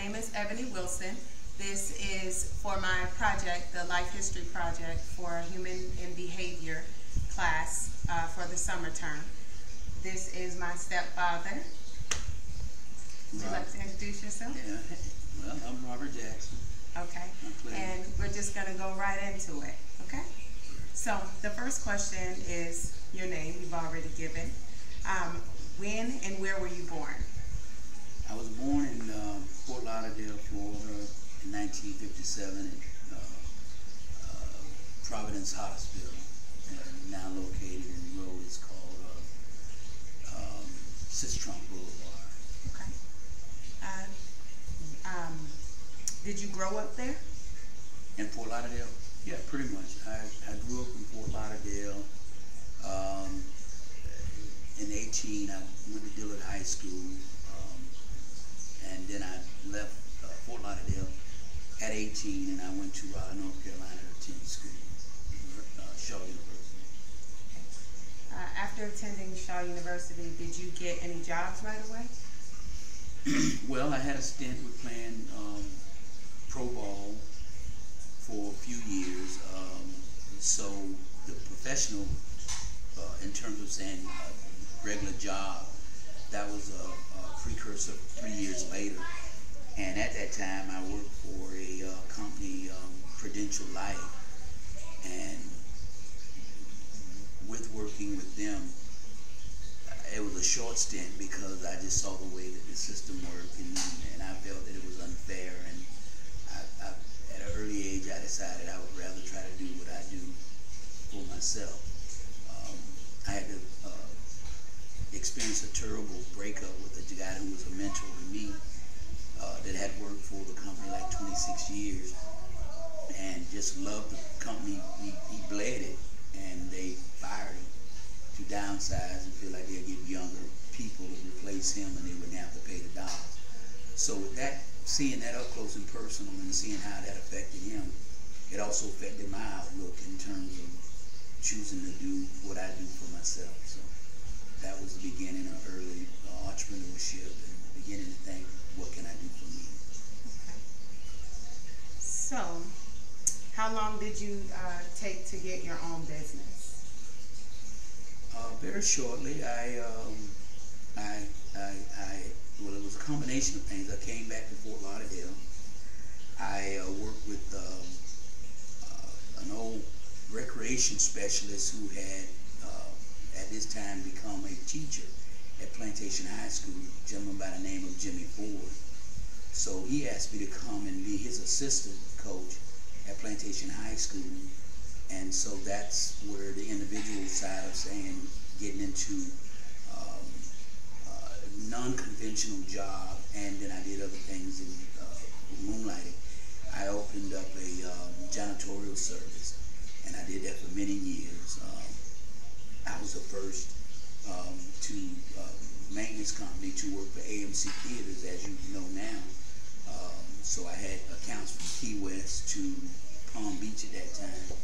name is Ebony Wilson. This is for my project, the Life History Project for Human and Behavior class for the summer term. This is my stepfather. Would you like to introduce yourself? Yeah. Well, I'm Robert Jackson. Okay. And we're just going to go right into it. Okay? So the first question is your name. You've already given. When and where were you born? I was born in Fort Lauderdale, Florida in 1957 at Providence Hospital, now located in the road it's called Sistrunk Boulevard. Okay. Did you grow up there? In Fort Lauderdale? Yeah, pretty much. I grew up in Fort Lauderdale. In 18, I went to Dillard High School, and then I left Fort Lauderdale at 18, and I went to Raleigh, North Carolina to attend school, Shaw University. After attending Shaw University, did you get any jobs right away? Well, I had a stint with playing pro ball for a few years, so the professional, in terms of saying regular job, that was a precursor 3 years later. And at that time, I worked for a company, Prudential Life, and with working with them, it was a short stint because I just saw the way that the system worked, and I felt that it was unfair. And at an early age, I decided I would rather try to do what I do for myself. I had to experienced a terrible breakup with a guy who was a mentor to me that had worked for the company like 26 years and just loved the company. He bled it, and they fired him to downsize and feel like they'd get younger people to replace him and they wouldn't have to pay the dollars. So with that, seeing that up close and personal and seeing how that affected him, it also affected my outlook in terms of choosing to do what I do for myself. So that was the beginning of early entrepreneurship and beginning to think, what can I do for me? Okay. So, how long did you take to get your own business? Very shortly. Well, it was a combination of things. I came back to Fort Lauderdale. I worked with an old recreation specialist who had at this time become a teacher at Plantation High School, a gentleman by the name of Jimmy Ford. So he asked me to come and be his assistant coach at Plantation High School. And so that's where the individual side of saying, getting into non-conventional job, and then I did other things in moonlighting. I opened up a janitorial service, and I did that for many years. I was the first maintenance company to work for AMC Theaters, as you know now. So I had accounts from Key West to Palm Beach at that time,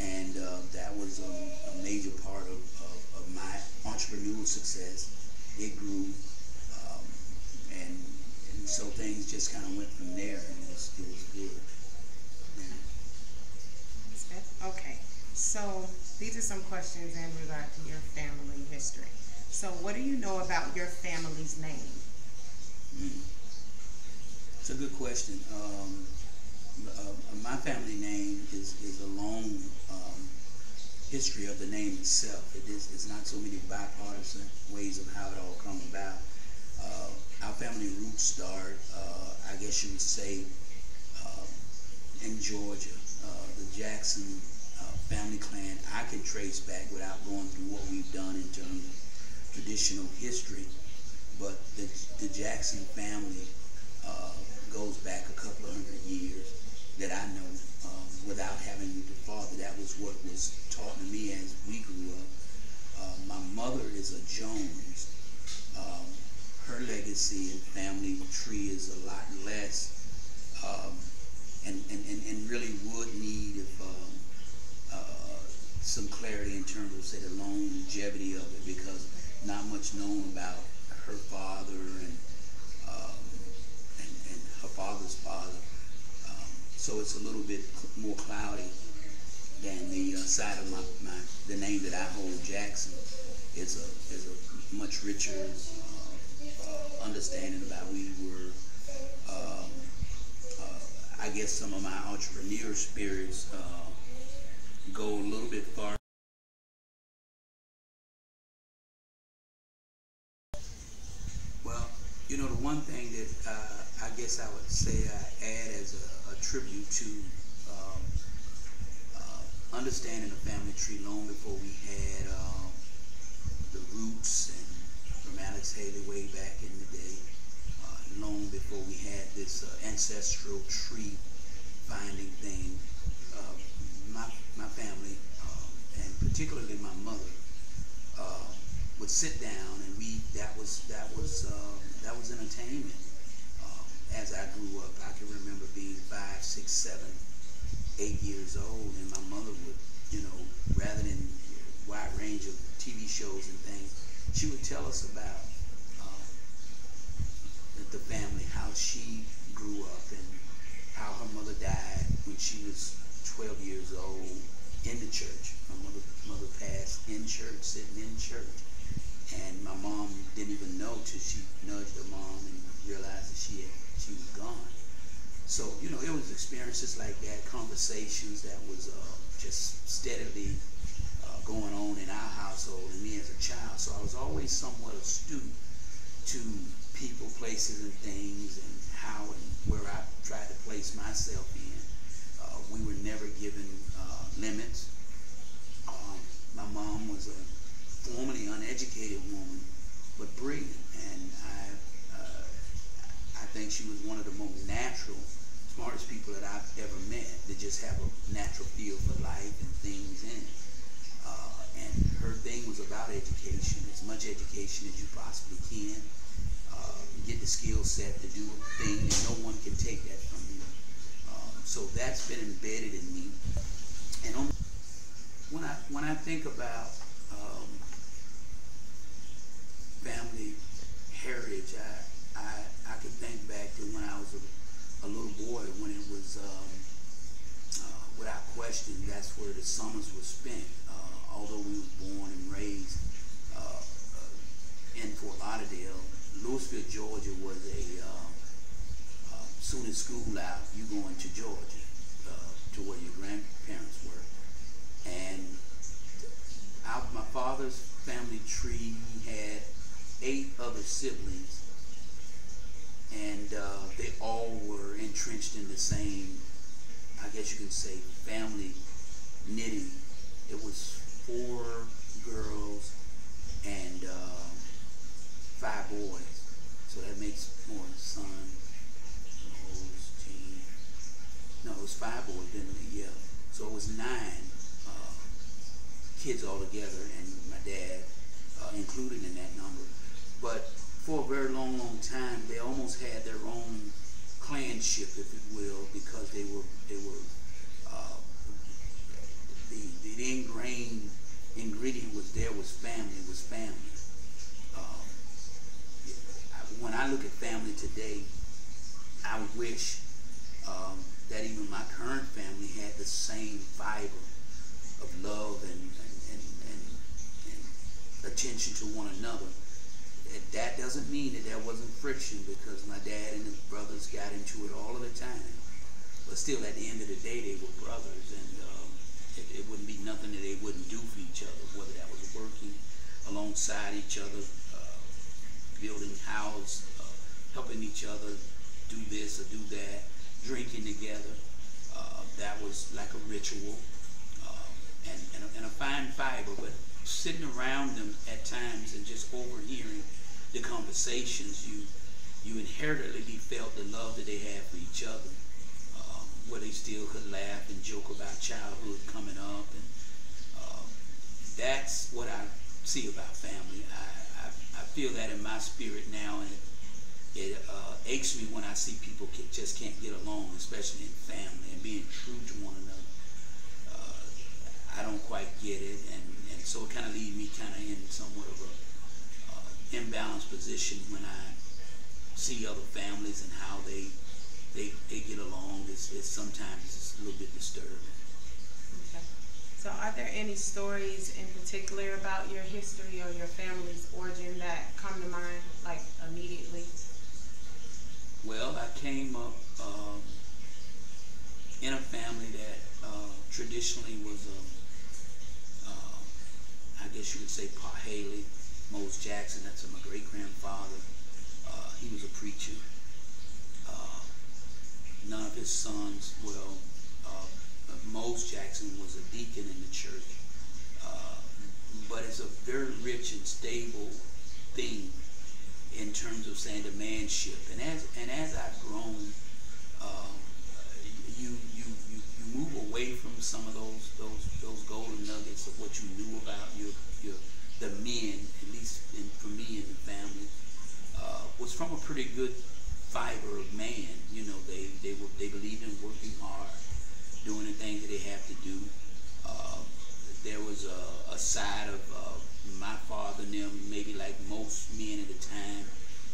and that was a major part of my entrepreneurial success. It grew, and so things just kind of went from there, and it was good. Yeah. Okay, so these are some questions in regard to your family history. So what do you know about your family's name? It's a good question. My family name is a long history of the name itself. It's not so many bipartisan ways of how it all come about. Our family roots start, I guess you would say, in Georgia. The Jackson family clan I can trace back without going through what we've done in terms of traditional history, but the Jackson family goes back a couple of hundred years that I know without having the father. That was what was taught to me as we grew up. My mother is a Jones. Her legacy and family tree is a lot less, and really would need some clarity in terms of, say, the longevity of it, because not much known about her father and her father's father. So it's a little bit more cloudy than the side of the name that I hold, Jackson. Is a much richer understanding about we were. I guess some of my entrepreneur spirits go a little bit far. Well, you know, the one thing that I guess I would say I add as a tribute to understanding the family tree long before we had the roots and from Alex Haley way back in the day, long before we had this ancestral tree finding thing. My family, and particularly my mother, would sit down and that was entertainment. As I grew up, I can remember being 5, 6, 7, 8 years old, and my mother would, you know, rather than a wide range of TV shows and things, she would tell us about the family, how she grew up and how her mother died when she was 12 years old in the church. My mother passed in church, sitting in church. And my mom didn't even know till she nudged her mom and realized that she was gone. So, you know, it was experiences like that, conversations that was just steadily going on in our household and me as a child. So I was always somewhat astute to people, places, and things, and how and where I tried to place myself in. We were never given limits. My mom was a formerly uneducated woman, but brilliant, and I think she was one of the most natural, smartest people that I've ever met, that just have a natural feel for life and things in it. And her thing was about education, as much education as you possibly can. Get the skill set to do a thing, and no one can take that from you. So that's been embedded in me. And when I think about family heritage, I can think back to when I was a little boy, when it was without question, that's where the summers were spent. Although we were born and raised in Fort Lauderdale, Louisville, Georgia was soon as school out, you going to Georgia, to where your grandparents were. And my father's family tree, he had 8 other siblings, and they all were entrenched in the same, I guess you could say, family knitting. It was 4 girls and 5 boys. So that makes more son, Rose, Jean. No, it was 5 boys, didn't it? Yeah. So it was 9 kids altogether, and my dad included in that number. But for a very long, long time, they almost had their own clanship, if you will, because they were the ingrained ingredient was there, was family, When I look at family today, I wish that even my current family had the same fiber of love and attention to one another. That doesn't mean that there wasn't friction, because my dad and his brothers got into it all of the time. But still, at the end of the day, they were brothers, and it wouldn't be nothing that they wouldn't do for each other, whether that was working alongside each other, building house, helping each other do this or do that, drinking together. That was like a ritual, and a fine fiber, but sitting around them at times and just overhearing the conversations, you inherently felt the love that they had for each other, where they still could laugh and joke about childhood coming up, and that's what I see about family. I feel that in my spirit now, and it aches me when I see people just can't get along, especially in family, and being true to one another. I don't quite get it, and so it kind of leaves me kind of in somewhat of a imbalanced position when I see other families and how they they get along. It's sometimes it's a little bit disturbing. Okay. So are there any stories in particular about your history or your family's origin that come to mind, like, immediately? Well, I came up in a family that traditionally was, I guess you would say, Pa Haley, Mose Jackson. That's my great-grandfather. He was a preacher. None of his sons, well, Mose Jackson was a deacon in the church. But it's a very rich and stable thing in terms of saying the manship. And as I've grown, you move away from some of those golden nuggets of what you knew about the men, at least for me and the family, was from a pretty good fiber of man. You know, they believed in working hard, doing the things that they have to do. There was a side of my father and them, maybe like most men at the time,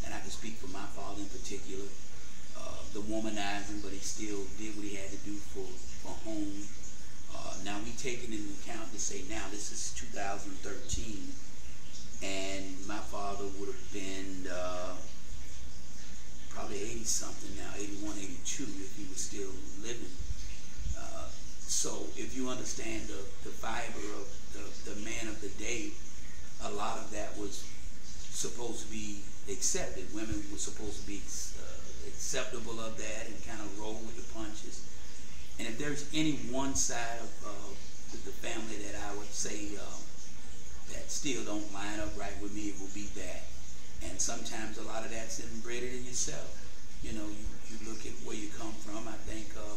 and I can speak for my father in particular, the womanizing, but he still did what he had to do for home. Now we take it into account to say now this is 2013, and my father would have been probably 80-something now, 81, 82, if he was still living. So if you understand the fiber of the man of the day, a lot of that was supposed to be accepted. Women were supposed to be acceptable of that and kind of roll with the punches. And if there's any one side of the family that I would say that still don't line up right with me, it will be that. And sometimes a lot of that's inbred in yourself. You know, you look at where you come from. I think a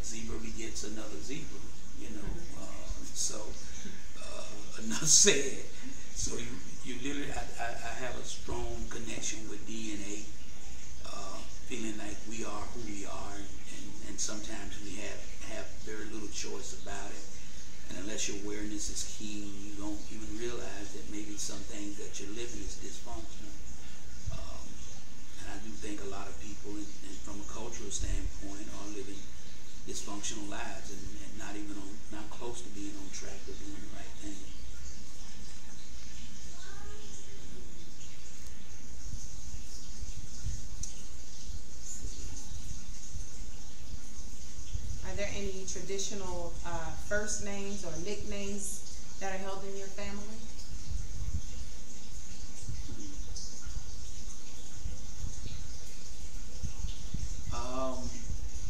zebra begets another zebra, you know. Enough said. So you literally, I have a strong connection with DNA, feeling like we are who we are, and sometimes we have very little choice about it. And unless your awareness is keen, you don't even realize that maybe some things that you're living is dysfunctional. And I do think a lot of people, and from a cultural standpoint, are living dysfunctional lives and not close to being on track of doing the right thing. Are there any traditional first names or nicknames that are held in your family?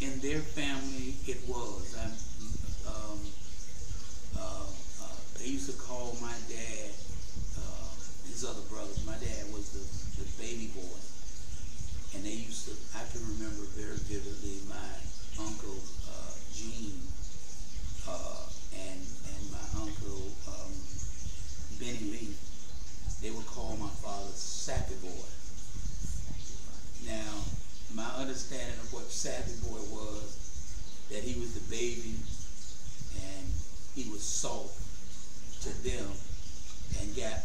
In their family, it was. They used to call my dad, his other brothers, my dad was the baby boy. And they used to, I can remember very vividly my uncle, Gene, and my uncle, Benny Lee. They would call my father Sappy Boy. Now, my understanding of what Sappy Boy was, that he was the baby and he was soft to them and got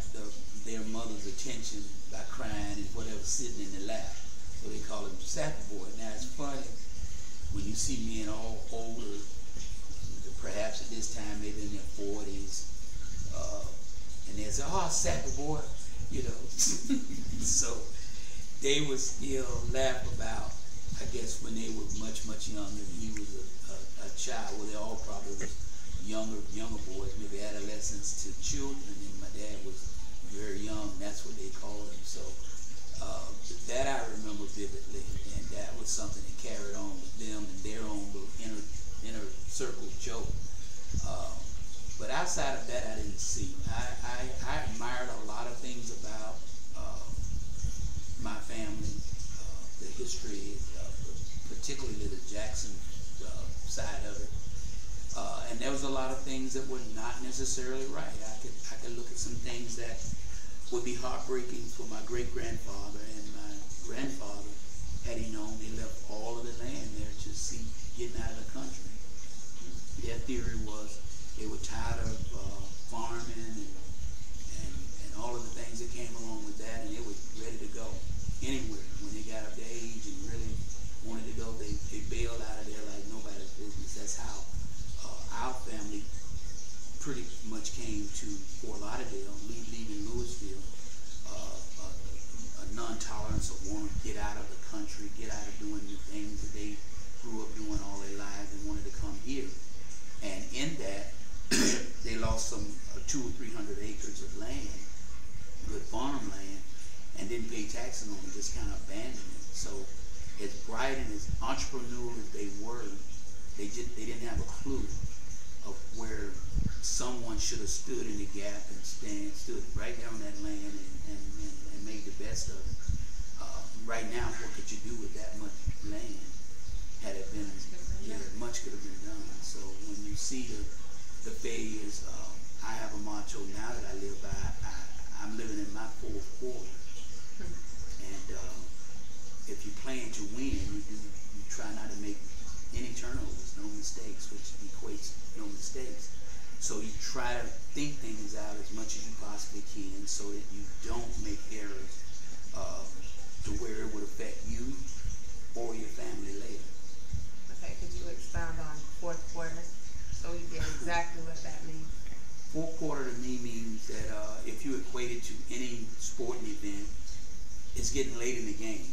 their mother's attention by crying and whatever sitting in the lap. So they call him Sappy Boy. Now it's funny when you see men all older, perhaps at this time maybe in their 40s, and they say, "Oh, Sappy Boy," you know. So they would still laugh about, I guess, when they were much, much younger. He was a child. Well, they all probably was younger boys, maybe adolescents to children, and my dad was very young. That's what they called him. So that I remember vividly, and that was something that carried on with them and their own little inner circle joke. But outside of that, I didn't see. I admired a lot of things about my family, the history, particularly the Jackson side of it. And there was a lot of things that were not necessarily right. I could look at some things that would be heartbreaking for my great-grandfather and my grandfather, had he known they left all of the land there to see getting out of the country. Their theory was they were tired of farming and all of the things that came along with that, and they were ready to go anywhere when they got up to age and really much came to Fort Lauderdale, leaving Louisville, a non-tolerance of wanting to get out of the country, get out of doing the things that they grew up doing all their lives and wanted to come here. And in that, they lost some 200 or 300 acres of land, good farmland, and didn't pay taxes on it, just kind of abandoned it. So as bright and as entrepreneurial as they were, they didn't have a clue of where someone should have stood in the gap and stood right there on that land and made the best of it. Right now, what could you do with that much land? Had it been, much could have been done. So when you see the failures, I have a motto now that I live by. I'm living in my fourth quarter, and if you plan to win, you try not to make any turnovers, no mistakes, which equates no mistakes. So you try to think things out as much as you possibly can, so that you don't make errors to where it would affect you or your family later. Okay, could you expound on fourth quarter so we get exactly what that means? Fourth quarter to me means that if you equate it to any sporting event, it's getting late in the game.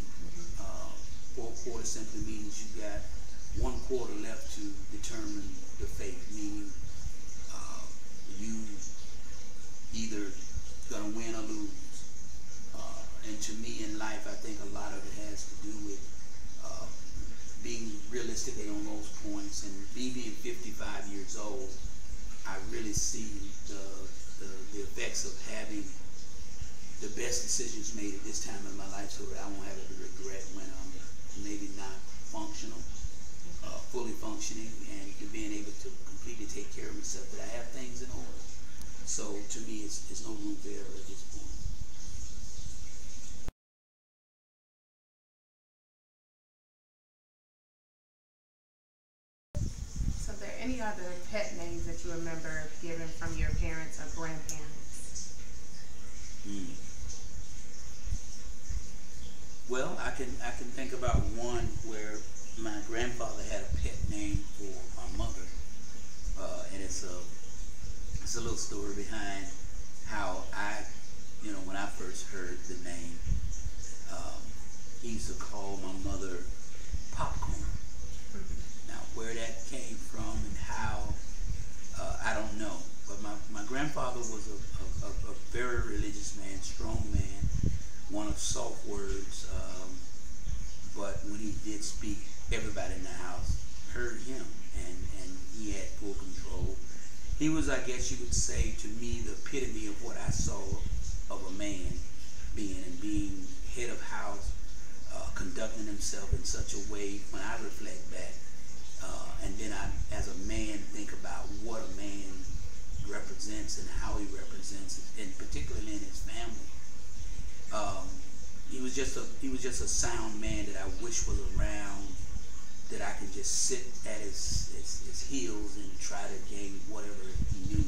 Fourth quarter simply means you got 1 quarter left to determine the fate, meaning you either gonna win or lose. And to me in life, I think a lot of it has to do with being realistically on those points. And me being 55 years old, I really see the effects of having the best decisions made at this time in my life, so that I won't have a regret when I'm maybe not functional, fully functioning, and being able to completely take care of myself, that I have things in order. So to me, it's no room for error at this point. So are there any other pet names that you remember given from your parents or grandparents? Well, I can think about one where my grandfather had a pet name for my mother, and it's a little story behind how when I first heard the name, he used to call my mother Popcorn. Now, where that came from and how, I don't know. But my grandfather was a very religious man, strong man, one of soft words, but when he did speak, everybody in the house heard him, and he had full control. He was, I guess you would say, to me, the epitome of what I saw of a man being head of house, conducting himself in such a way. When I reflect back, and then I, as a man, think about what a man represents and how he represents it, and particularly in his family. He was just a sound man that I wish was around, that I could just sit at his heels and try to gain whatever he knew,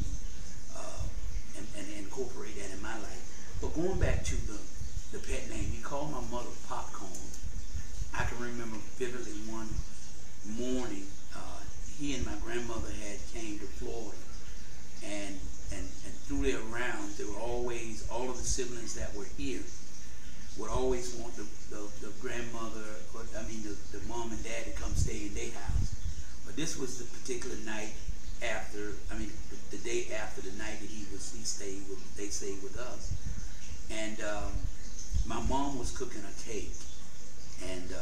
and incorporate that in my life. But going back to the pet name, he called my mother Popcorn. I can remember vividly one morning, he and my grandmother had came to Florida, and through their rounds, there were always, all of the siblings that were here would always want the grandmother, the mom and dad to come stay in their house. But this was the particular night after, the day after the night that they stayed with us. And my mom was cooking a cake, and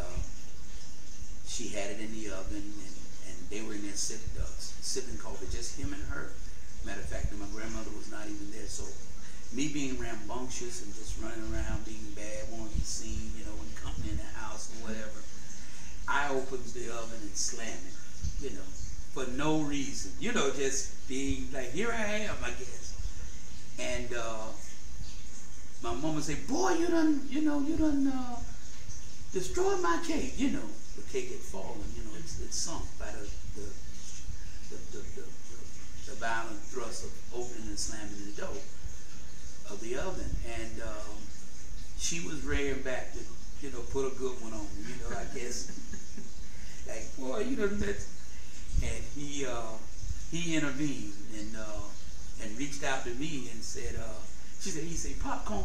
she had it in the oven, and they were in there sipping coffee, just him and her. Matter of fact, my grandmother was not even there. So me being rambunctious and just running around being bad, wanting to be seen, when company in the house or whatever, I opened the oven and slammed it, for no reason. Just being like, here I am, I guess. And my mama said, boy, you done destroyed my cake. The cake had fallen, it's sunk by the violent thrust of opening and slamming the door of the oven. And she was rearing back to, put a good one on me, I guess. Like, boy, and he intervened and reached reached out to me and said, he said, popcorn,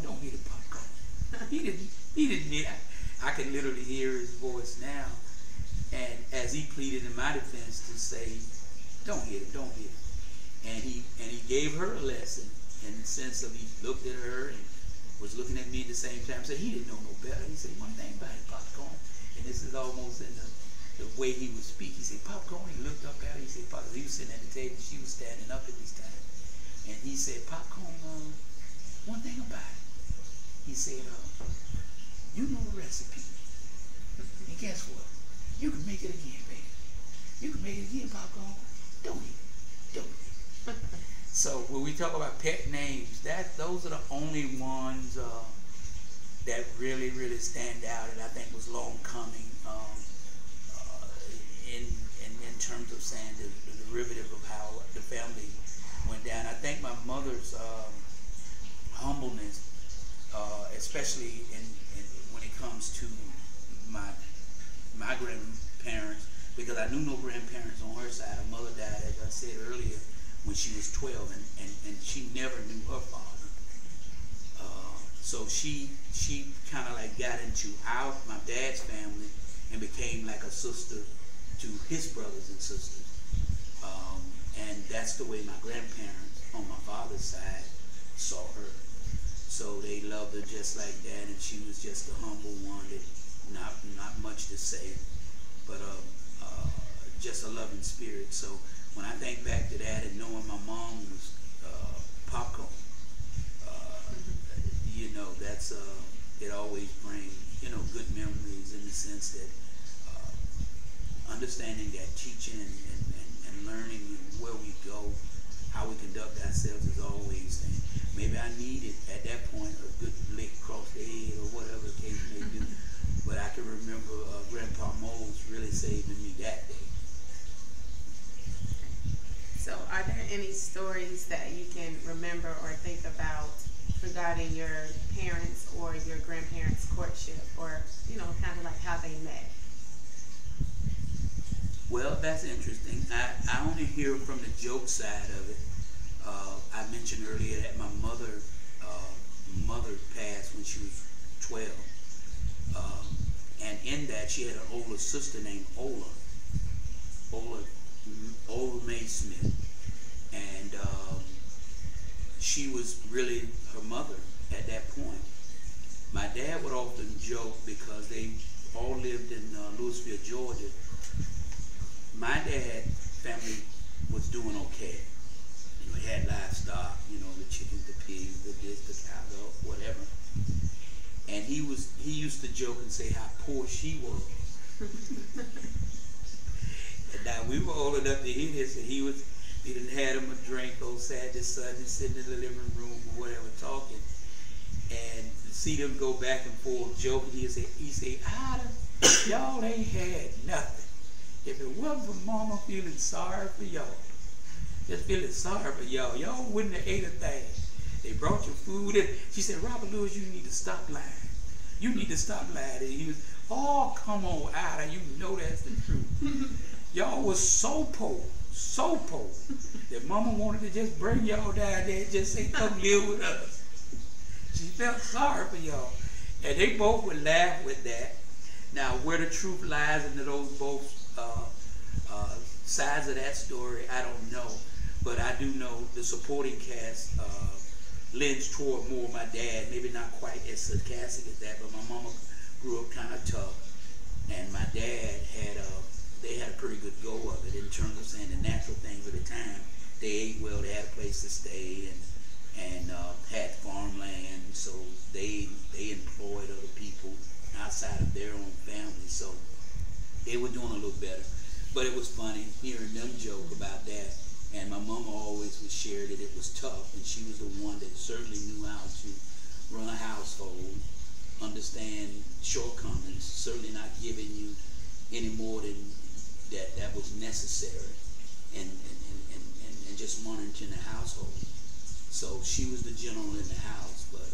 don't hit it, popcorn. He didn't mean it. I can literally hear his voice now. And as he pleaded in my defense to say, don't hit it. And he gave her a lesson in the sense of he looked at her and was looking at me at the same time. So he didn't know no better. He said, one thing about it, popcorn. And this is almost in the way he would speak. He said, popcorn. He looked up at her. He said, popcorn. He was sitting at the table. She was standing up at this time. And he said, popcorn, one thing about it. He said, you know the recipe. And guess what? You can make it again, baby. You can make it again, popcorn. Don't eat it. So when we talk about pet names, those are the only ones that really, really stand out, and I think was long coming in terms of saying the derivative of how the family went down. I think my mother's humbleness, especially when it comes to my grandparents, because I knew no grandparents on her side. Her mother died, as I said earlier, when she was 12, and she never knew her father. So she kind of like got into my dad's family and became like a sister to his brothers and sisters. And that's the way my grandparents on my father's side saw her. So they loved her just like that, and she was just a humble one that not much to say, but just a loving spirit. So when I think back to that and knowing my mom was popcorn, that's it always brings good memories in the sense that understanding that teaching and learning where we go, how we conduct ourselves is always. And maybe I needed at that point a good lick across the head or whatever the case may be. But I can remember Grandpa Moles really saving me that day. So are there any stories that you can remember or think about regarding your parents or your grandparents' courtship, or kind of like how they met? Well, that's interesting. I only hear from the joke side of it. I mentioned earlier that my mother passed when she was 12. And in that, she had an older sister named Ola Mae Smith. And she was really her mother at that point. My dad would often joke, because they all lived in Louisville, Georgia. My dad's family was doing okay. He had livestock, the chickens, the pigs, the this, the cow, whatever. And he used to joke and say how poor she was. And now we were old enough to hear this, and he didn't had him a drink on Saturday, Sunday, sitting in the living room or whatever, talking. And to see them go back and forth joking, he say, Ida, y'all ain't had nothing. If it wasn't for Mama feeling sorry for y'all, just feeling sorry for y'all wouldn't have ate a thing. They brought you food, and she said, Robert Lewis, you need to stop lying. You need to stop lying. And he was, oh, come on, Ida, you know that's the truth. Y'all was so poor, that Mama wanted to just bring y'all down there and just say, come live with us. She felt sorry for y'all. And they both would laugh with that. Now, where the truth lies in those both sides of that story, I don't know. But I do know the supporting cast lends toward more my dad, maybe not quite as sarcastic as that, but my mama grew up kind of tough. And my dad they had a pretty good go of it in terms of saying the natural things of the time. They ate well, they had a place to stay, and had farmland, so they employed other people outside of their own family, so they were doing a little better. But it was funny hearing them joke about that. And my mama always would share that it was tough, and she was the one that certainly knew how to run a household, understand shortcomings, certainly not giving you any more than that was necessary, and just monitoring the household. So she was the general in the house, but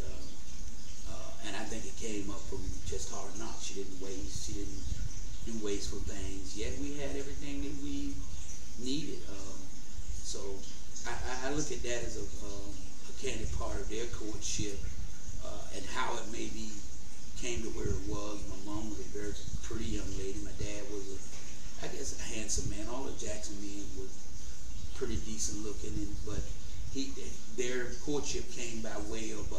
and I think it came up from just hard knocks. She didn't waste. She didn't do wasteful things. Yet we had everything that we needed. So I look at that as a candid part of their courtship, and how it maybe came to where it was. My mom was a very pretty young lady. My dad was I guess a handsome man. All the Jackson men were pretty decent looking, but their courtship came by way of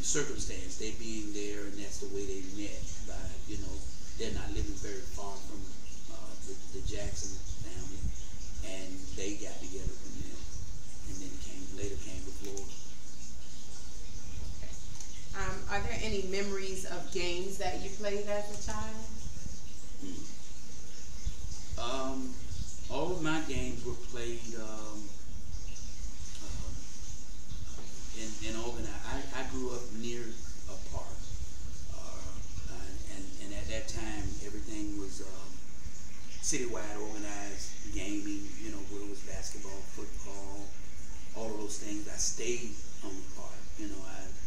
circumstance. They being there, and that's the way they met. By they're not living very far from the Jackson family, and they got together from them, and then later came to Florida. Are there any memories of games that you played as a child? All of my games were played in Albany. I grew up near a park, and at that time everything was citywide organized gaming. Where it was basketball, football, all of those things. I stayed on the park.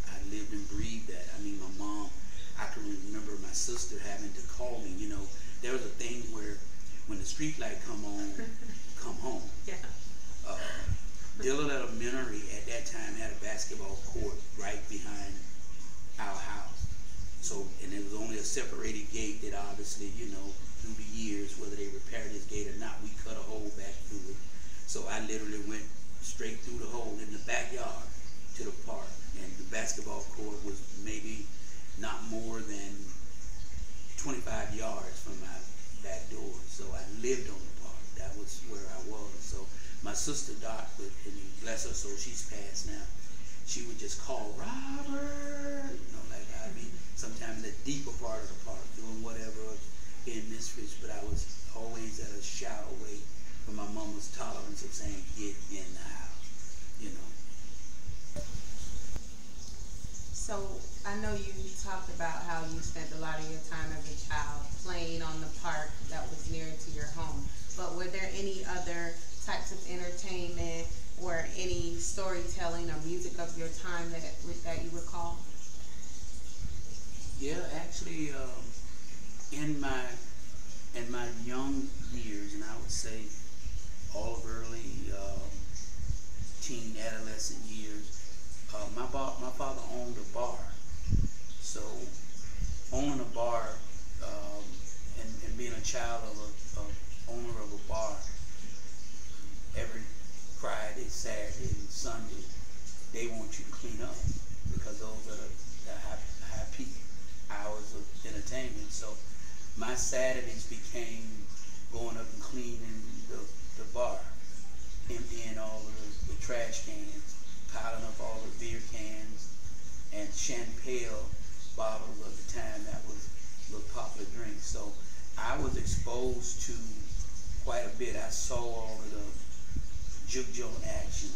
I lived and breathed that. I mean, my mom, I can remember my sister having to call me. There was a thing where when the street light come on, come home. Yeah. Dillard Elementary at that time had a basketball court right behind our house. So, and there was only a separated gate that obviously, through the years, whether they repaired this gate or not, we cut a hole back through it. So I literally went straight through the hole in the backyard to the park. And the basketball court was maybe not more than 25 yards from my back door. So I lived on the park. That was where I was. So my sister Dot, and bless her soul, she's passed now. She would just call Robert, like I'd be sometime in the deeper part of the park doing whatever in Misfits, but I was always at a shout away from my mama's tolerance of saying, get in the house, So I know you talked about how you spent a lot of your time as a child playing on the park that was near to your home. But were there any other types of entertainment or any storytelling or music of your time that you recall? Yeah, actually, in my young years, and I would say all of early teen, adolescent years, my father owned a bar. So owning a bar and being a child of a owner of a bar, every Friday, Saturday, and Sunday, they want you to clean up because those are the high peak hours of entertainment. So my Saturdays became going up and cleaning the bar, emptying all of the trash cans, piling up all the beer cans and champagne bottles of the time. That was the popular drink. So I was exposed to quite a bit. I saw all of the juke joint action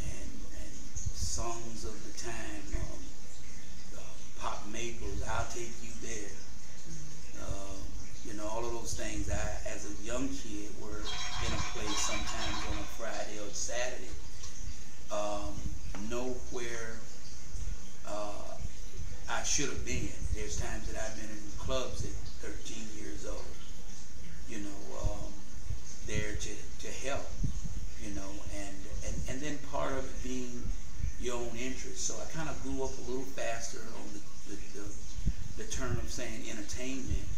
and songs of the time, Pop Maples, I'll Take You There. All of those things. I, as a young kid, were in a place sometimes on a Friday or Saturday. Nowhere I should have been. There's times that I've been in clubs at 13 years old, there to help, and then part of it being your own interest. So I kind of grew up a little faster on the term of saying entertainment,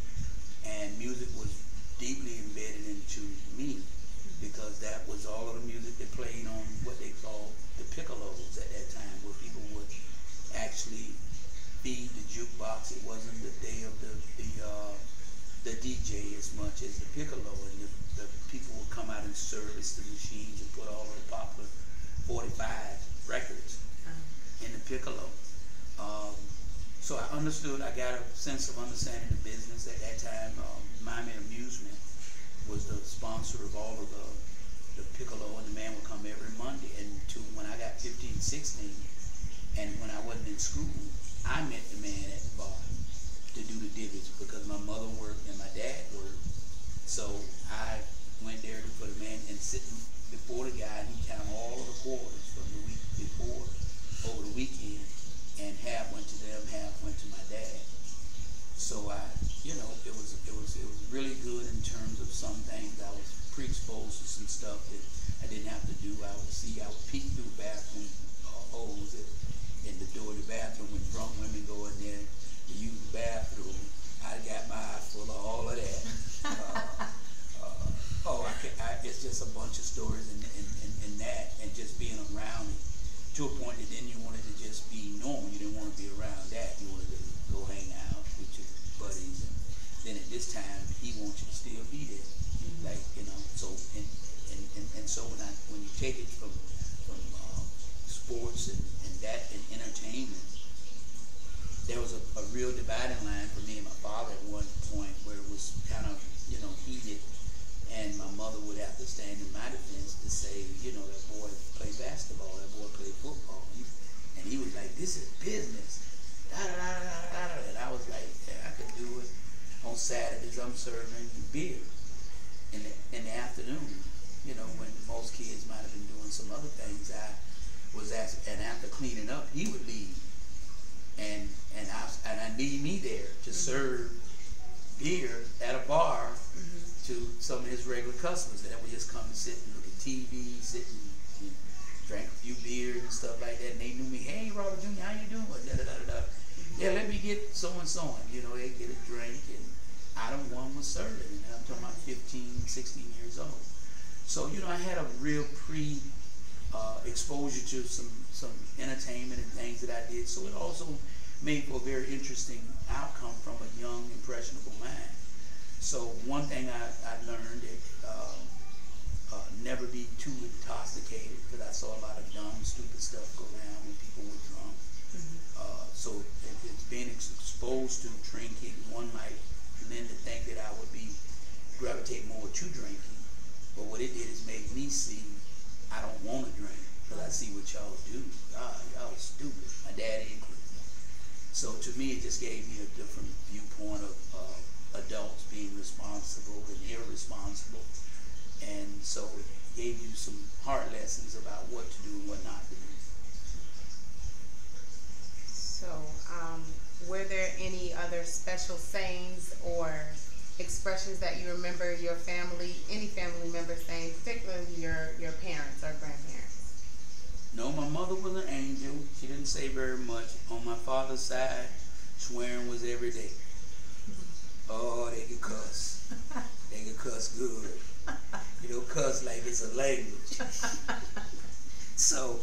and music was deeply embedded into me because that was all of the music that played on what they called the piccolos at that time, where people would actually feed the jukebox. It wasn't the day of the DJ as much as the piccolo, and the people would come out and service the machines and put all of the popular 45 records in the piccolo. So I understood, I got a sense of understanding the business at that time. Miami Amusement was the sponsor of all of the piccolo, and the man would come every Monday. And when I got 15, 16, and when I wasn't in school, I met the man at the bar to do the digits because my mother worked and my dad worked. So I went there for the man and sitting before the guy, and he counted all of the quarters from the week before over the weekend, and half went to them, half went to my dad. So it was really good in terms of some things. I was pre-exposed to some see, I would peek through bathroom holes in the door of the bathroom when drunk women go in there to use the bathroom. I got my eye full of all of that. It's just a bunch of stories in that, and just being around it to a point that then you wanted to just be normal. You didn't want to be around that. You wanted to go hang out with your buddies. And then at this time, he wants you to still be there. Like, you know, so and so when you take it from sports and that and entertainment, there was a real dividing line for me and my father at one point where it was kind of, you know, heated, and my mother would have to stand in my defense to say, you know, that boy played basketball, that boy played football, and he was like, this is business, and I was like, yeah, I could do it. On Saturdays, I'm serving beer in the afternoon, you know, when most kids might have been doing some other things. I was asked, and after cleaning up, he would leave, and I need me there to serve beer at a bar to some of his regular customers, and then we just come and sit and look at TV, sit and drank a few beers and stuff like that. And they knew me. Hey, Robert Jr., how you doing? Yeah, let me get so and so. You know, they get a drink, and I the one was serving, and I'm talking about 15, 16 years old. So, you know, I had a real exposure to some entertainment and things that I did. So it also made for a very interesting outcome from a young, impressionable mind. So one thing I learned that never be too intoxicated, because I saw a lot of dumb, stupid stuff go down when people were drunk. So if it's being exposed to drinking, one might then to think that I would gravitate more to drinking. But what it did is make me see I don't want to drink, because I see what y'all do. God, y'all stupid. My daddy included. So to me, it just gave me a different viewpoint of adults being responsible and irresponsible. And so it gave you some hard lessons about what to do and what not to do. So, were there any other special sayings or expressions that you remember your family, any family member saying, particularly your parents or grandparents? No, my mother was an angel. She didn't say very much. On my father's side, swearing was every day. Oh, they could cuss. They could cuss good. You know, cuss like it's a language. So,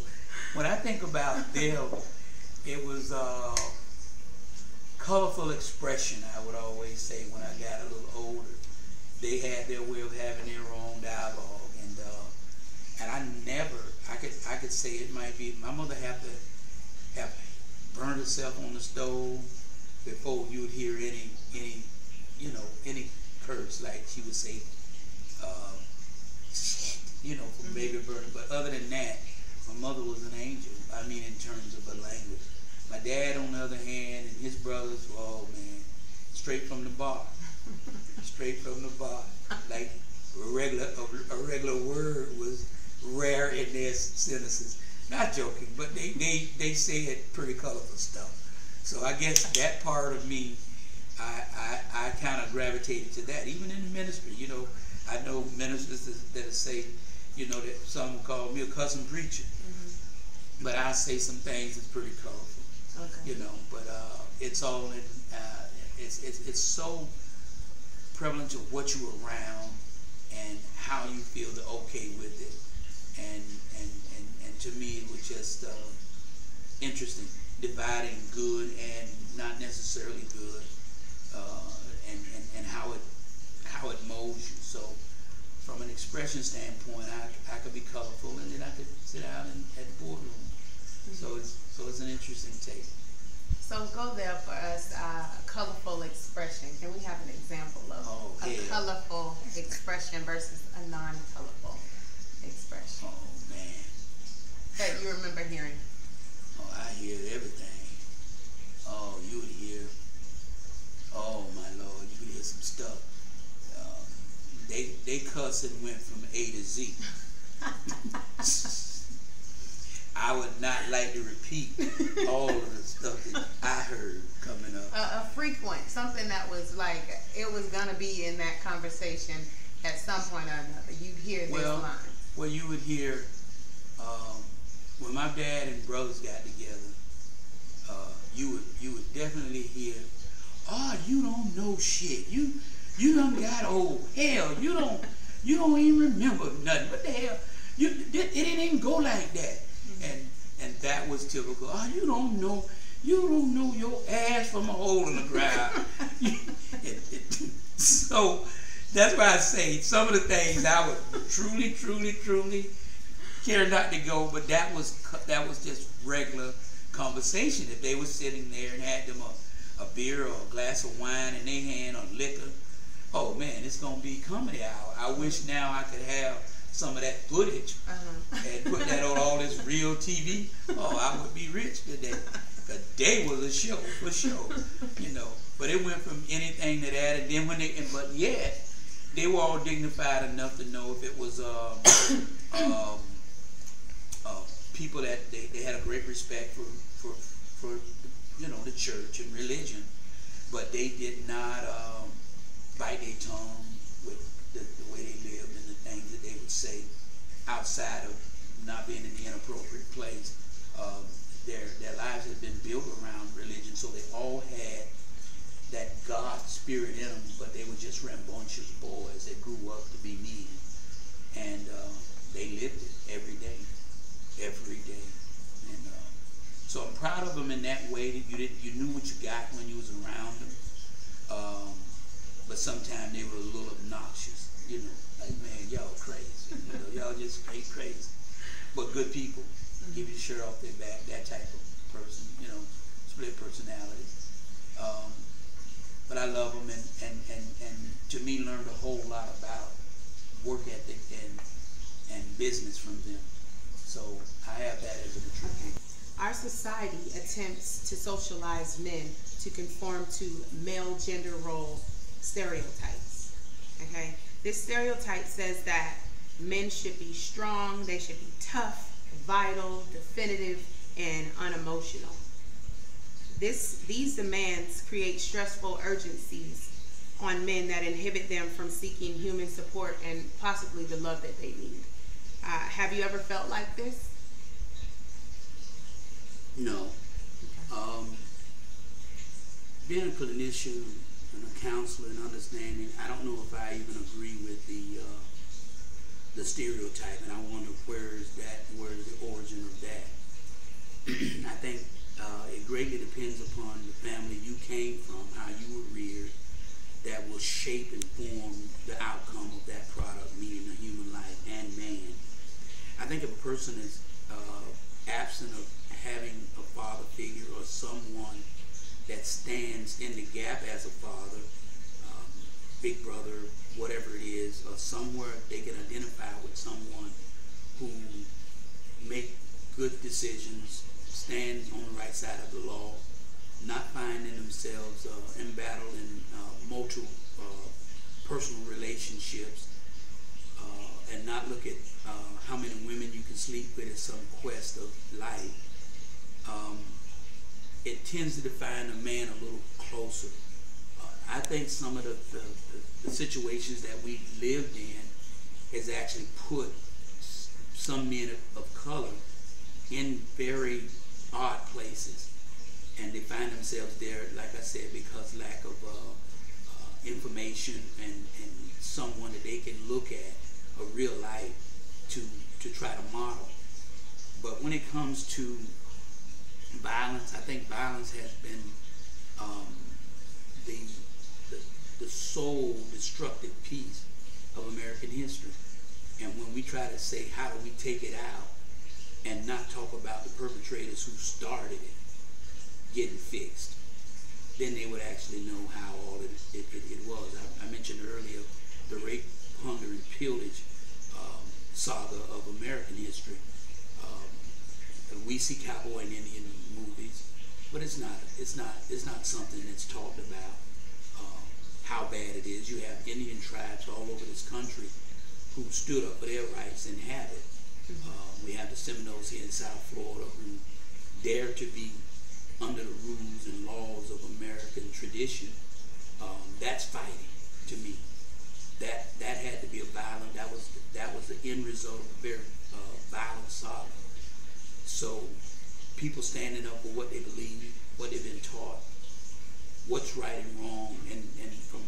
when I think about them, it was colorful expression, I would always say, when I got a little older. They had their way of having their own dialogue, and I could say it might be, my mother have burned herself on the stove before you would hear any curse, like she would say, shit, you know, for baby burn. But other than that, my mother was an angel, I mean, in terms of the language. My dad, on the other hand, and his brothers, oh man, straight from the bar. Straight from the bar. Like a regular word was rare in their sentences. Not joking, but they said pretty colorful stuff. So I guess that part of me, I kind of gravitated to that. Even in the ministry, you know, I know ministers that say, you know, that some call me a cousin preacher. But I say some things that's pretty colorful. Okay. You know, but it's all in, it's so prevalent to what you're around and how you feel okay with it. And to me, it was just interesting, dividing good and not necessarily good, and how it molds you. So from an expression standpoint, I could be colorful, and then I could sit out at the boardroom. So it's an interesting take. So go there for us, a colorful expression. Can we have an example of a colorful expression versus a non-colorful expression? Oh man. That you remember hearing? Oh, I hear everything. Oh, you would hear, oh my Lord, you could hear some stuff. They cuss and went from A to Z. I would not like to repeat all of the stuff that I heard coming up. A frequent, something that was like, it was going to be in that conversation at some point or another. You'd hear this line. Well, you would hear, when my dad and brothers got together, you would definitely hear, "Oh, you don't know shit. You done got old. Hell, you don't even remember nothing. What the hell? It didn't even go like that." And that was typical. "Oh, you don't know your ass from a hole in the ground." So that's why I say some of the things I would truly care not to go, but that was just regular conversation. If they were sitting there and had them a beer or a glass of wine in their hand or liquor, oh man, it's gonna be comedy hour. I wish now I could have some of that footage and put that on all this real TV. Oh, I would be rich today. The day was a show for sure, you know. But it went from anything to that, and then but yet they were all dignified enough to know if it was people that they had a great respect for you know, the church and religion, but they did not bite their tongue with the way they lived and the things that they would say outside of not being in the inappropriate place. Their lives had been built around religion, so they all had that God spirit in them, but they were just rambunctious boys that grew up to be men, and they lived it every day. And so I'm proud of them in that way, that you knew what you got when you was around them, but sometimes they were a little obnoxious, you know, like, man, y'all crazy, you know, y'all just straight crazy, but good people. Give you the shirt off their back, that type of person, you know, split personalities. But I love them, and to me, learned a whole lot about work ethic and business from them. So I have that as a tribute. Our society attempts to socialize men to conform to male gender role stereotypes. Okay, this stereotype says that men should be strong, they should be tough, vital, definitive, and unemotional. These demands create stressful urgencies on men that inhibit them from seeking human support and possibly the love that they need. Have you ever felt like this? No. Okay. Being a clinician and a counselor and understanding, I don't know if I even agree with the stereotype, and I wonder where is the origin of that. I think it greatly depends upon the family you came from, how you were reared, that will shape and form the outcome of that product, meaning a human life and man. I think if a person is absent of having a father figure or someone that stands in the gap as a father, big brother, whatever it is, or somewhere they can identify with someone who make good decisions, stands on the right side of the law, not finding themselves embattled in multiple personal relationships, and not look at how many women you can sleep with as some quest of life. It tends to define a man a little closer. I think some of the situations that we lived in has actually put some men of color in very odd places, and they find themselves there, like I said, because lack of information and someone that they can look at, a real life to try to model. But when it comes to violence, I think violence has been the sole destructive piece of American history. And when we try to say, how do we take it out, and not talk about the perpetrators who started it getting fixed, then they would actually know how all it was. I mentioned earlier the rape, hunger, and pillage saga of American history. We see cowboy and Indian movies, but it's not something that's talked about. How bad it is. You have Indian tribes all over this country who stood up for their rights and have it. We have the Seminoles here in South Florida who dare to be under the rules and laws of American tradition. That's fighting to me. That had to be a violent. That was the end result of a very violent saga. So people standing up for what they believe, what they've been taught, what's right and wrong, and from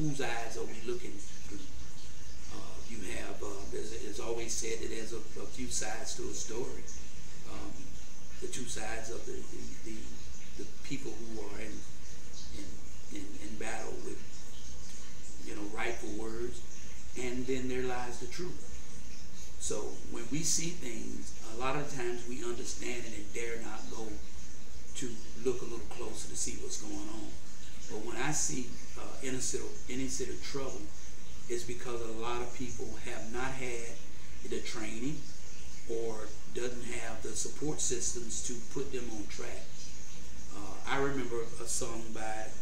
whose eyes are we looking through. You have, it's always said that there's a few sides to a story. The two sides of the people who are in battle with, rightful words, and then there lies the truth. So when we see things, a lot of times we understand it and dare not go to look a little closer to see what's going on. But when I see any sort of trouble, it's because a lot of people have not had the training or doesn't have the support systems to put them on track. I remember a song by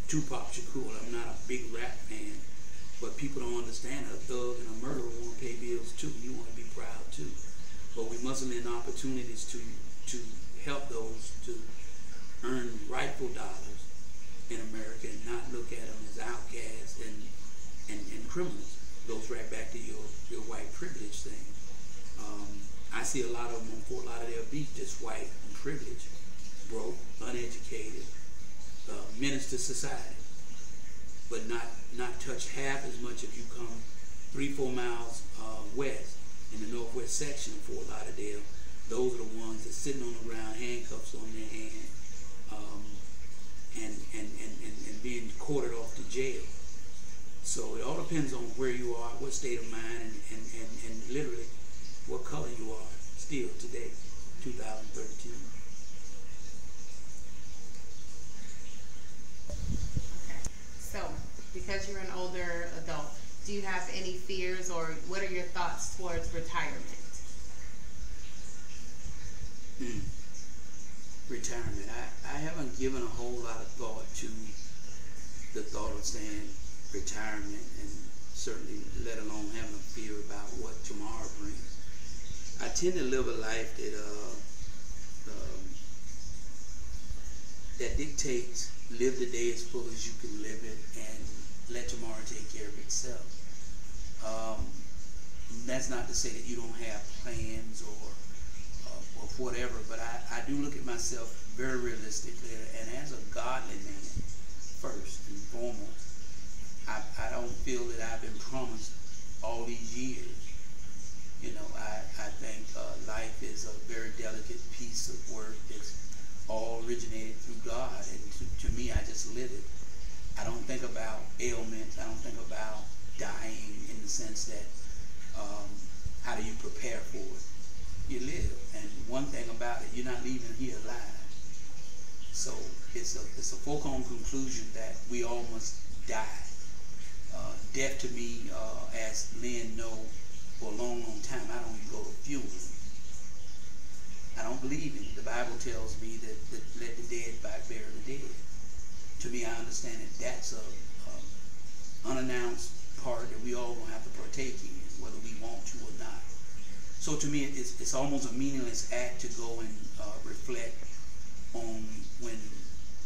Tupac Shakur. I'm not a big rap fan, but people don't understand a thug and a murderer want to pay bills too. You want to be proud too. But we must lend opportunities to help those to earn rightful dollars in America and not look at them as outcasts and criminals. Goes right back to your white privilege thing. I see a lot of them on Fort Lauderdale Beach just white and privileged, broke, uneducated, menace to society, but not touch half as much if you come 3-4 miles west in the northwest section of Fort Lauderdale. Those are the ones that sitting on the ground, handcuffs on their hand, and being courted off to jail. So it all depends on where you are, what state of mind, and literally what color you are still today, 2013. Okay. So, because you're an older adult, do you have any fears, or what are your thoughts towards retirement? Retirement. I haven't given a whole lot of thought to the thought of saying retirement, and certainly let alone having a fear about what tomorrow brings. I tend to live a life that dictates live the day as full as you can live it and let tomorrow take care of itself. That's not to say that you don't have plans or whatever, but I do look at myself very realistically, and as a godly man, first and foremost, I don't feel that I've been promised all these years. I think life is a very delicate piece of work that's all originated through God, and to me, I just live it. I don't think about ailments. I don't think about dying in the sense that how do you prepare for it? You live, and one thing about it, you're not leaving here alive. So it's a foregone conclusion that we all must die. Death to me, as men know, for a long, long time, I don't even go to funerals. I don't believe in it. The Bible tells me that let the dead bury the dead. To me, I understand that that's a unannounced part that we all gonna have to partake in, whether we want to or not. So to me, it's almost a meaningless act to go and reflect on when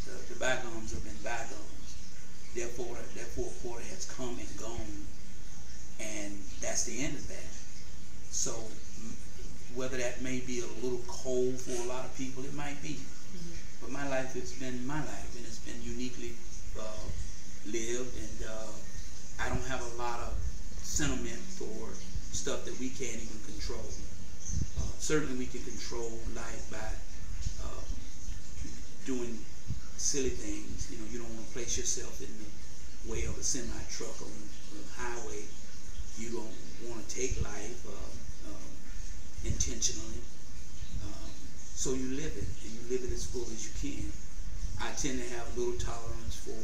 the bygones have been bygones. Therefore, that fourth quarter has come and gone, and that's the end of that. So whether that may be a little cold for a lot of people, it might be. But my life has been my life, and it's been uniquely lived, and I don't have a lot of sentiment for stuff that we can't even control. Certainly we can control life by doing silly things. You don't want to place yourself in the way of a semi-truck on the highway. You don't want to take life intentionally. So you live it, and you live it as full as you can. I tend to have little tolerance for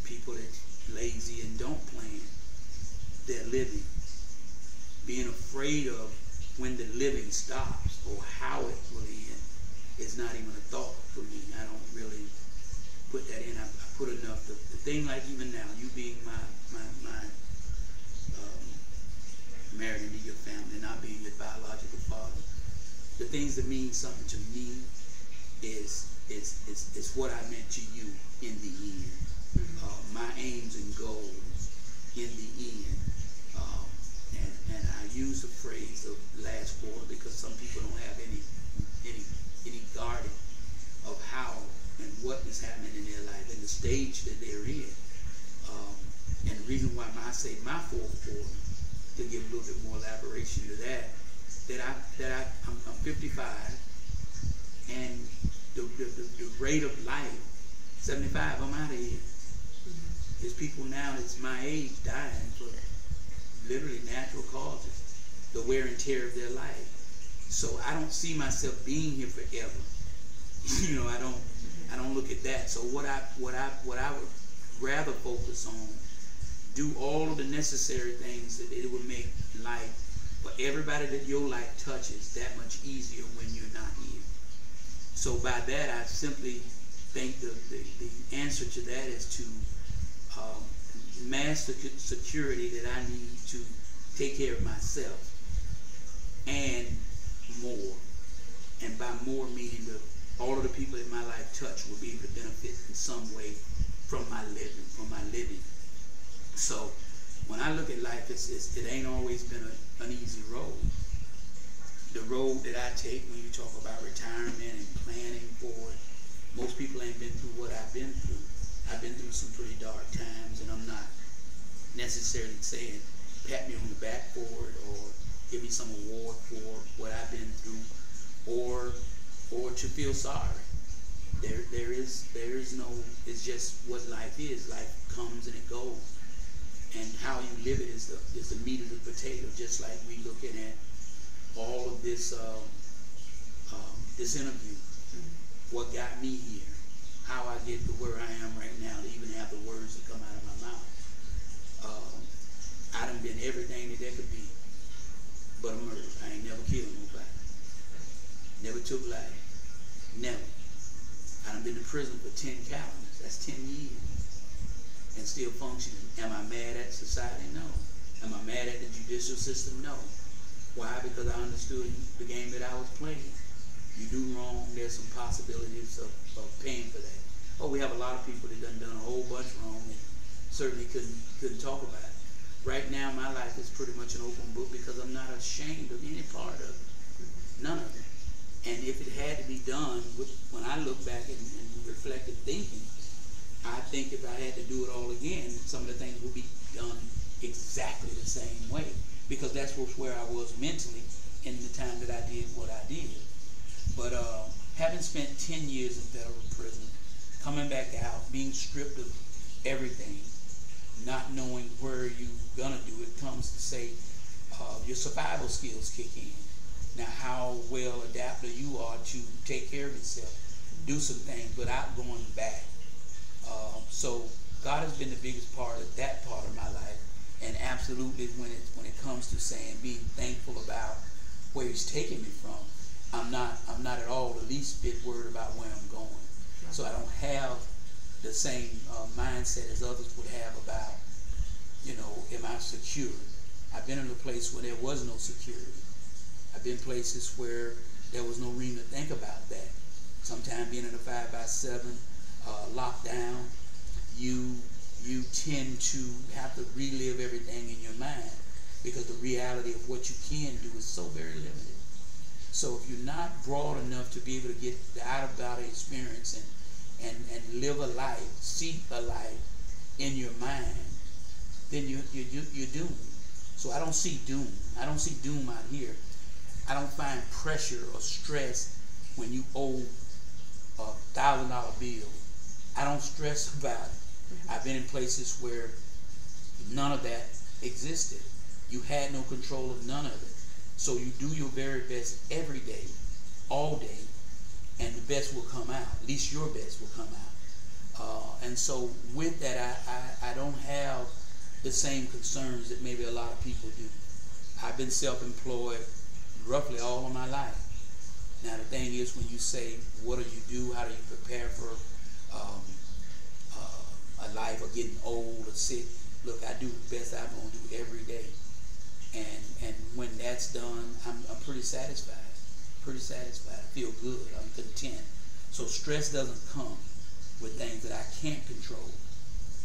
people that's lazy and don't plan their living. Being afraid of when the living stops or how it will end is not even a thought for me. I don't really put that in. I put enough. The thing like even now, you being my married into your family, not being your biological father, the things that mean something to me is what I meant to you in the end. My aims and goals in the end. And I use the phrase of last quarter because some people don't have any stage that they're in. And the reason why I say my fourth quarter, to give a little bit more elaboration to that I'm 55, and the rate of life, 75, I'm out of here. There's people now that's my age dying for literally natural causes, the wear and tear of their life. So I don't see myself being here forever. You know, I don't look at that. So what I would rather focus on, do all of the necessary things that it would make life for everybody that your life touches that much easier when you're not here. So by that, I simply think the answer to that is to master security that I need to take care of myself and more. And by more meaning all of the people in my life touch will be able to benefit in some way from my living. So when I look at life, it ain't always been an easy road. The road that I take when you talk about retirement and planning for it, most people ain't been through what I've been through. I've been through some pretty dark times, and I'm not necessarily saying pat me on the back for it or give me some award for what I've been through, or to feel sorry. There is no, it's just what life is. Life comes and it goes. And how you live it is the meat of the potato, just like we looking at all of this this interview. What got me here, how I get to where I am right now to even have the words that come out of my mouth. I done been everything that there could be but a murderer. I ain't never killed nobody. Never took life. Never. I done been to prison for 10 calendars. That's 10 years. And still functioning. Am I mad at society? No. Am I mad at the judicial system? No. Why? Because I understood the game that I was playing. You do wrong, there's some possibilities of paying for that. Oh, we have a lot of people that done a whole bunch wrong and certainly couldn't talk about it. Right now, my life is pretty much an open book because I'm not ashamed of any part of it. None of it. And if it had to be done, when I look back and reflective thinking, I think if I had to do it all again, some of the things would be done exactly the same way, because that's where I was mentally in the time that I did what I did. But having spent 10 years in federal prison, coming back out, being stripped of everything, not knowing where you're gonna do it, comes to say your survival skills kick in. Now, how well adapted you are to take care of yourself, do some things without going back. So God has been the biggest part of that part of my life, and absolutely when it comes to saying being thankful about where He's taking me from, I'm not at all the least bit worried about where I'm going. So I don't have the same mindset as others would have about, you know, am I secure? I've been in a place where there was no security. I've been places where there was no reason to think about that. Sometimes being in a 5x7 lockdown, you tend to have to relive everything in your mind because the reality of what you can do is so very limited. So if you're not broad enough to be able to get the out-of-body experience and live a life, seek a life in your mind, then you're doomed. So I don't see doom. I don't see doom out here. I don't find pressure or stress when you owe a $1,000 bill. I don't stress about it. I've been in places where none of that existed. You had no control of none of it. So you do your very best every day, all day, and the best will come out. At least your best will come out. And so with that, I don't have the same concerns that maybe a lot of people do. I've been self-employed roughly all of my life. Now the thing is, when you say, what do you do? How do you prepare for a life of getting old or sick? Look, I do the best I'm going to do every day. And when that's done, I'm pretty satisfied. Pretty satisfied. I feel good. I'm content. So stress doesn't come with things that I can't control.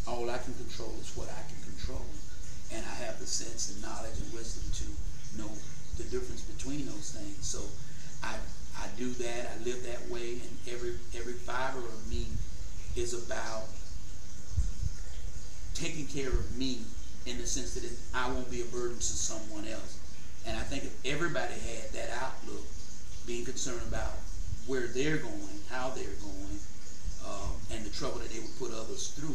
All I can control is what I can control. And I have the sense and knowledge and wisdom to know the difference between those things. So I do that. I live that way. And every fiber of me is about taking care of me in the sense that I won't be a burden to someone else. And I think if everybody had that outlook, being concerned about where they're going, how they're going, and the trouble that they would put others through,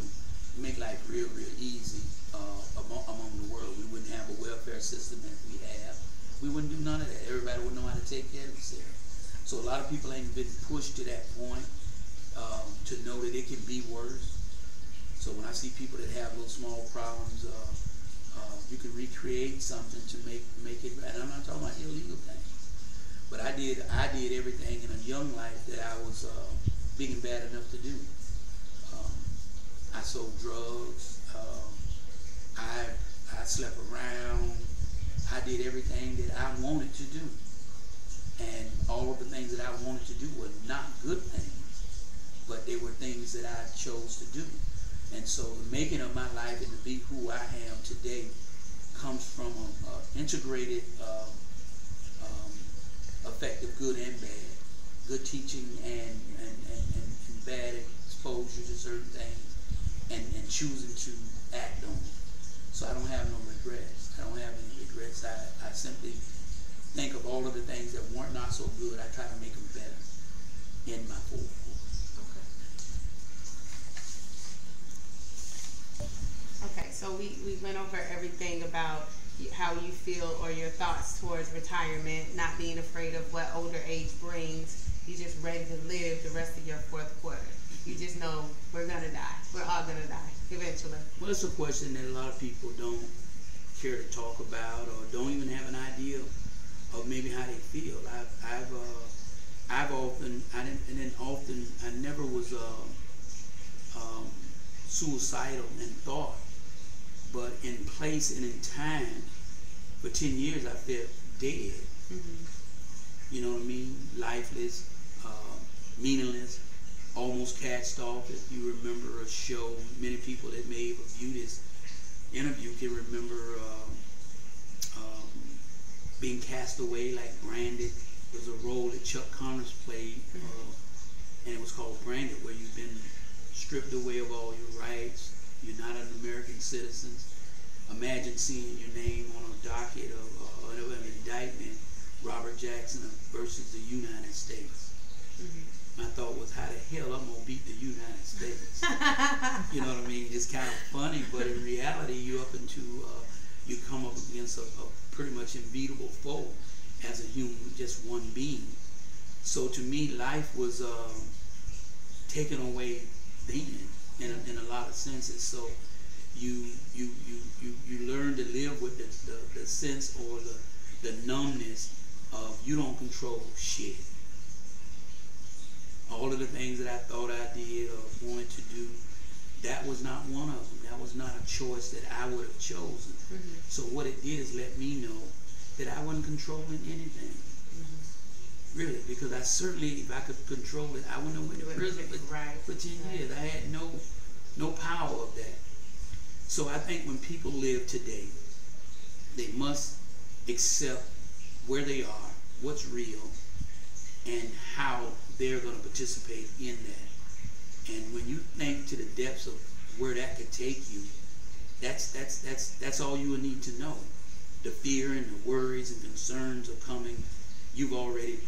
make life real, real easy among the world. We wouldn't have a welfare system that we have. We wouldn't do none of that. Everybody would know how to take care of themselves. So a lot of people ain't been pushed to that point to know that it can be worse. So when I see people that have little small problems, you can recreate something to make it. And I'm not talking about illegal things, but I did everything in a young life that I was big and bad enough to do. I sold drugs. I slept around. I did everything that I wanted to do, and all of the things that I wanted to do were not good things, but they were things that I chose to do. And so the making of my life and to be who I am today comes from an integrated effect of good and bad, good teaching and bad exposure to certain things, and choosing to act on it. So I don't have no regrets. I don't have any regrets. I simply think of all of the things that weren't not so good. I try to make them better in my full course. Okay, so we went over everything about how you feel or your thoughts towards retirement, not being afraid of what older age brings. You just ready to live the rest of your fourth quarter. You just know we're gonna die. We're all gonna die eventually. Well, it's a question that a lot of people don't care to talk about, or don't even have an idea of maybe how they feel. I've often, I never was suicidal in thought, but in place and in time, for 10 years I felt dead. Mm-hmm. You know what I mean? Lifeless, meaningless, almost cast off. If you remember a show, many people that may have viewed this interview can remember being cast away, like Branded. It was a role that Chuck Connors played, and it was called Branded, where you've been stripped away of all your rights. You're not an American citizen. Imagine seeing your name on a docket of an indictment, Robert Jackson versus the United States. Mm-hmm. My thought was, how the hell I'm gonna beat the United States? You know what I mean? It's kind of funny, but in reality, you come up against a pretty much unbeatable foe as a human, just one being. So to me, life was taken away then in a lot of senses. So you learn to live with the sense or the numbness of you don't control shit. All of the things that I thought I did or wanted to do, that was not one of them. That was not a choice that I would have chosen. Mm-hmm. So what it did is let me know that I wasn't controlling anything. Mm-hmm. Really, because I certainly, if I could control it, I wouldn't have went to prison for 10 years. I had no power of that. So I think when people live today, they must accept where they are, what's real, and how they're going to participate in that. And when you think to the depths of where that could take you, that's all you would need to know. The fear and the worries and concerns of coming, you've already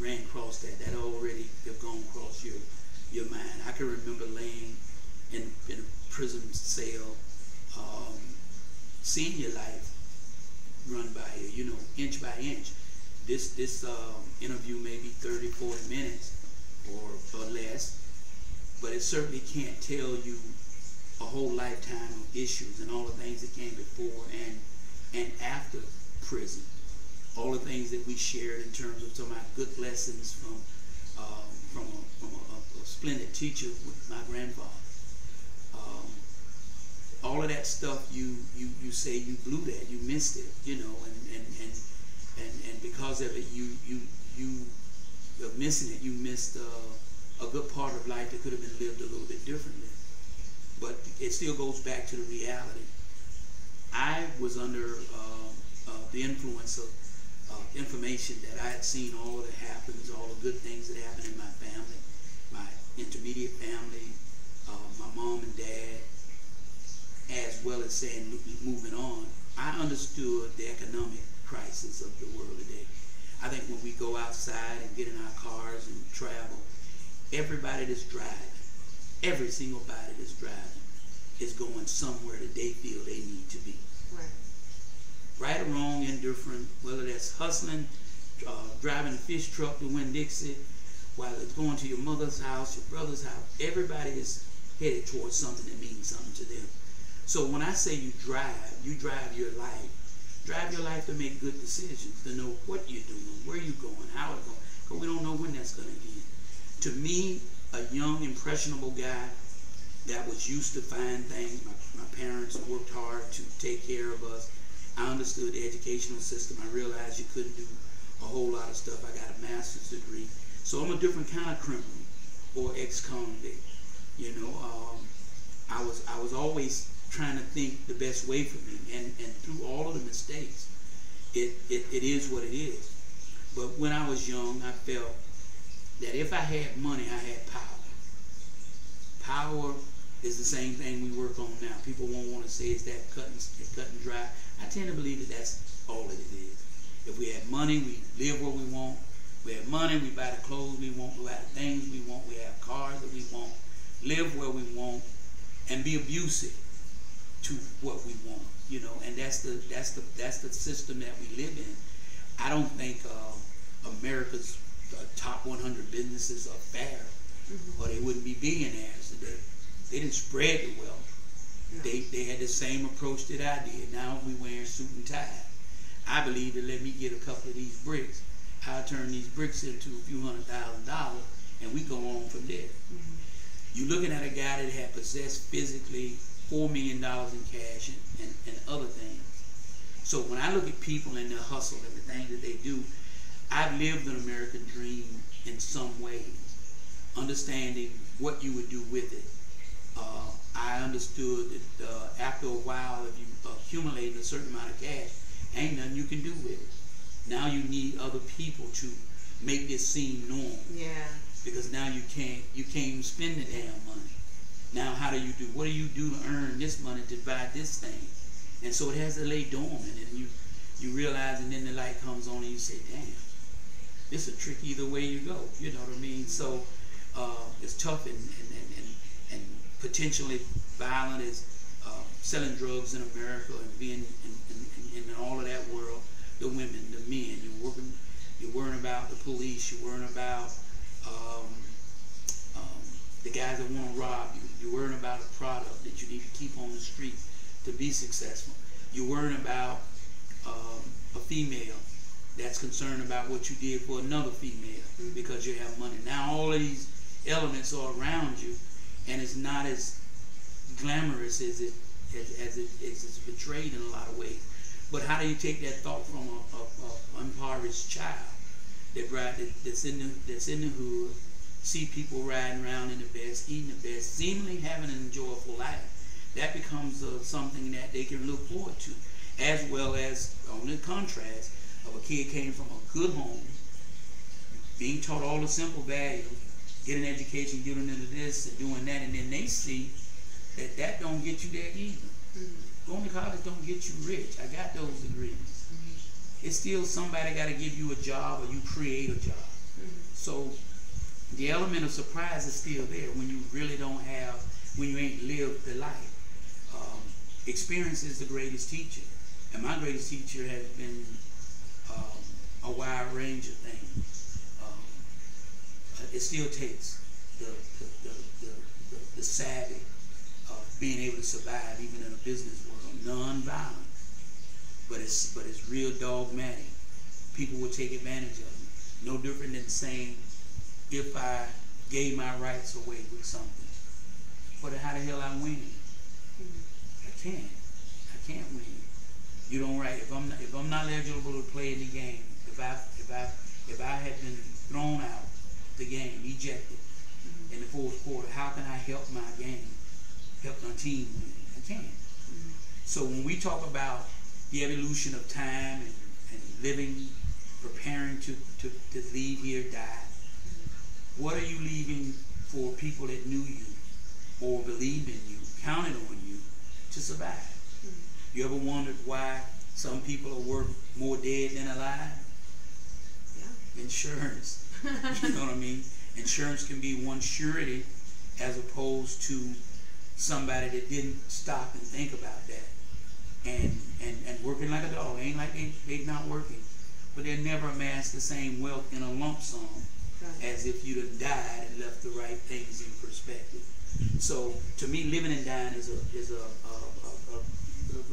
ran across that. That already have gone across your mind. I can remember laying in a prison cell, seeing your life run by you, inch by inch. This interview may be 30, 40 minutes or less, but it certainly can't tell you a whole lifetime of issues and all the things that came before and after prison. All the things that we shared in terms of some of my good lessons from a splendid teacher with my grandfather. All of that stuff you say you blew that, you missed it, and because of it you missing it, you missed a good part of life that could have been lived a little bit differently. But it still goes back to the reality. I was under the influence of information that I had seen, all of the happenings, all the good things that happened in my family, my intermediate family, my mom and dad, as well as saying moving on, I understood the economic crisis of the world today. I think when we go outside and get in our cars and travel, everybody that's driving, every single body that's driving is going somewhere that they feel they need to be. Right or wrong, indifferent, whether that's hustling, driving a fish truck to Winn-Dixie, while it's going to your mother's house, your brother's house, everybody is headed towards something that means something to them. So when I say you drive your life. Drive your life to make good decisions, to know what you're doing, where you're going, how it's going, because we don't know when that's going to end. To me, a young, impressionable guy that was used to fine things, my parents worked hard to take care of us. I understood the educational system. I realized you couldn't do a whole lot of stuff. I got a master's degree. So I'm a different kind of criminal or ex-convict. You know, I was always trying to think the best way for me, and through all of the mistakes, it is what it is. But when I was young, I felt that if I had money, I had power. Power is the same thing we work on now. People won't want to say it's that cut and dry. I tend to believe that that's all that it is. If we had money, we live where we want. We have money, we buy the clothes we want, we buy the things we want, we have cars that we want, live where we want, and be abusive to what we want, you know, and that's the system that we live in. I don't think America's top 100 businesses are fair, or they wouldn't be billionaires today. They didn't spread the wealth. They had the same approach that I did. Now we wearing suit and tie. I believe that let me get a couple of these bricks, I'll turn these bricks into a few $100,000, and we go on from there. You're looking at a guy that had possessed physically $4 million in cash and other things. So when I look at people and their hustle and the things that they do, I've lived an American dream in some ways, understanding what you would do with it. I understood that after a while, if you accumulate a certain amount of cash, ain't nothing you can do with it. Now you need other people to make this seem normal. Yeah. Because now you can't even spend the damn money. Now how do you do? What do you do to earn this money to buy this thing? And so it has to lay dormant, and you realize, and then the light comes on, and you say, "Damn, this is a trick either way you go." You know what I mean? So it's tough and potentially violent as selling drugs in America and being in all of that world. The women, the men, you're worrying about the police, you're worrying about the guys that want to rob you. You're worrying about a product that you need to keep on the street to be successful. You're worrying about a female that's concerned about what you did for another female because you have money. Now all of these elements are around you, and it's not as glamorous as it's portrayed in a lot of ways. But how do you take that thought from a impoverished child that's in the hood, see people riding around in the best, eating the best, seemingly having an enjoyable life? That becomes something that they can look forward to, as well as on the contrast of a kid came from a good home, being taught all the simple values, get an education, getting into this and doing that, and then they see that don't get you there either. Going to college don't get you rich. I got those degrees. It's still somebody got to give you a job, or you create a job. So the element of surprise is still there when you really don't have, when you ain't lived the life. Experience is the greatest teacher, and my greatest teacher has been a wide range of things. It still takes the savvy of being able to survive even in a business world, non-violent, but it's real dogmatic. People will take advantage of it. No different than saying, if I gave my rights away with something, but how the hell I win it? I can't win. You don't write. If I'm not eligible to play in the game, if I had been thrown out the game, ejected in the fourth quarter, how can I help my game, help my team win? I can't. So when we talk about the evolution of time and living, preparing to leave here, die, what are you leaving for people that knew you or believed in you, counted on you, to survive. You ever wondered why some people are worth more dead than alive? Yeah. Insurance. You know what I mean? Insurance can be one surety as opposed to somebody that didn't stop and think about that. And working like a dog. Ain't like they not working. But they never amass the same wealth in a lump sum as if you'd have died and left the right things in perspective. So to me, living and dying is a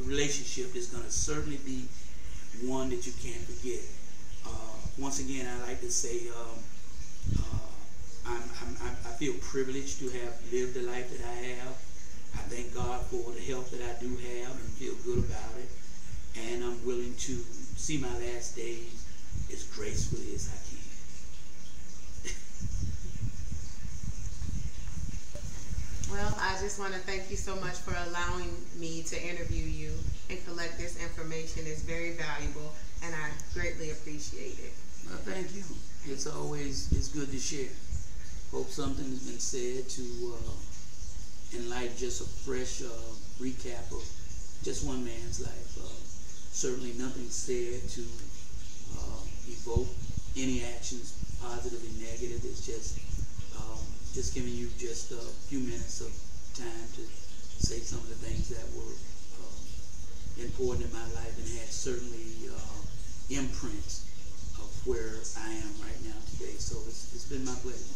relationship that's going to certainly be one that you can't forget. Once again, I like to say I feel privileged to have lived the life that I have. I thank God for the health that I do have and feel good about it. And I'm willing to see my last days as gracefully as I can. Well, I just want to thank you so much for allowing me to interview you and collect this information. It's very valuable, and I greatly appreciate it. Well, thank you. It's good to share. Hope something has been said to enlighten just a fresh recap of just one man's life. Certainly nothing said to evoke any actions, positive and negative. It's just giving you just a few minutes of time to say some of the things that were important in my life and had certainly imprints of where I am right now today. So it's been my pleasure.